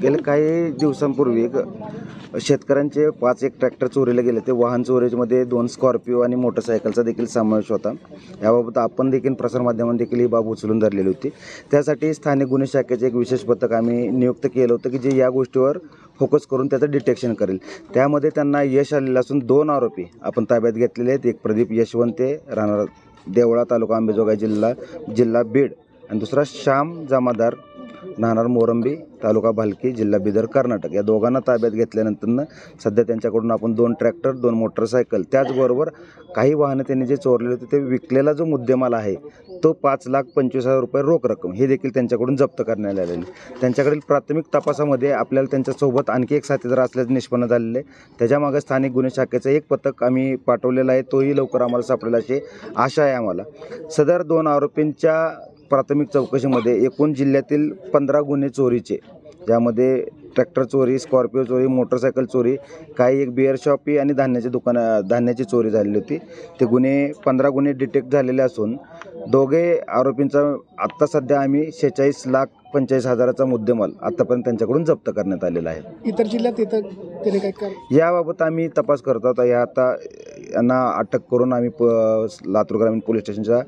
गेल्या काही दिवसांपूर्वी शेतकऱ्यांचे 5 ट्रॅक्टर चोरीला गेले. ते वाहन चोरीमध्ये 2 स्कॉर्पिओ आणि मोटरसायकलचा देखील समावेश होता. याबाबत आपण देखील प्रसारमाध्यमांनी देखील ही बाब उचलून धरलेली होती. त्यासाठी स्थानिक गुन्हे शाखेचे एक विशेष पथक आम्ही नियुक्त केलं होतं की जे या गोष्टीवर फोकस करून त्याचं डिटेक्शन करेल. त्यामध्ये त्यांना यश आलेलं असून 2 आरोपी आपण ताब्यात घेतलेले आहेत. एक प्रदीप यशवंते, राहणार देवळा, तालुका अंबेजोगाई, जिल्हा बीड, आणि दुसरा श्याम जमादार, राहणार मोरंबी, तालुका भालकी, जिल्हा बिदर, कर्नाटक. या दोघांना ताब्यात घेतल्यानंतर सध्या त्यांच्याकडून आपण 2 ट्रॅक्टर, 2 मोटरसायकल, त्याचबरोबर काही वाहनं त्यांनी जे चोरलेले होते ते विकलेला जो मुद्देमाल आहे तो 5,25,000 रुपये रोख रक्कम हे देखील त्यांच्याकडून जप्त करण्यात आलेले. त्यांच्याकडील प्राथमिक तपासामध्ये आपल्याला त्यांच्यासोबत आणखी एक साथीदार असल्याचे निष्पन्न झालेले. त्याच्यामागे स्थानिक गुन्हे शाखेचं एक पथक आम्ही पाठवलेलं आहे. तोही लवकर आम्हाला सापडेल अशी आशा आहे आम्हाला. सदर 2 आरोपींच्या प्राथमिक चौकशीमध्ये एकूण जिल्ह्यातील 15 गुन्हे चोरीचे, ज्यामध्ये ट्रॅक्टर चोरी, स्कॉर्पिओ चोरी, मोटरसायकल चोरी, काही एक बिअर शॉपी आणि धान्याची चोरी झालेली होती. ते 15 गुन्हे डिटेक्ट झालेले असून दोघे आरोपींचा आत्ता सध्या आम्ही 46,45,000चा मुद्देमाल आत्तापर्यंत त्यांच्याकडून जप्त करण्यात आलेला आहे. इतर जिल्ह्यात त्याने काय याबाबत आम्ही तपास करत आहोत. यांना अटक करून आम्ही लातूर ग्रामीण पोलीस स्टेशनच्या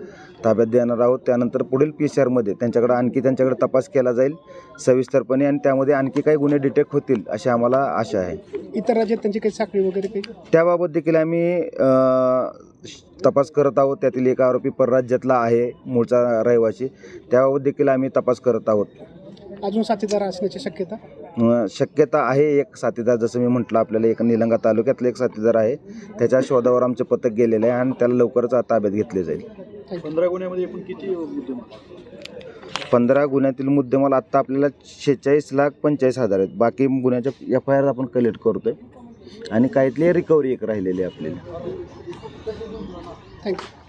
ताब्यात देणार आहोत. त्यानंतर पुढील PCR त्यांच्याकडे तपास केला जाईल सविस्तरपणे, आणि त्यामध्ये आणखी काही गुन्हे डिटेक्ट होतील अशी आम्हाला आशा आहे. इतर राज्यात त्यांची काही साखळी वगैरे काही त्याबाबत देखील आम्ही तपास करत आहोत. त्यातील एक आरोपी परराज्यातला आहे, मूळचा रहिवासी. त्याबाबत देखील आम्ही तपास करत आहोत. अजून साथीदार असण्याची शक्यता आहे. एक साथीदार, जसं मी म्हटलं, आपल्याला एक निलंगा तालुक्यातला एक साथीदार आहे. त्याच्या शोधावर आमचे पथक गेलेले आहे आणि त्याला लवकरच ताब्यात घेतले जाईल. 15 गुन्ह्यामध्ये एकूण किती मुद्देमाल? 15 गुन्ह्यातील मुद्देमाल आत्ता आपल्याला 46,45,000 आहेत. बाकी गुन्ह्याच्या FIR आपण कलेक्ट करतोय आणि काहीतली रिकव्हरी एक राहिलेली आहे आपल्याला. थँक्यू.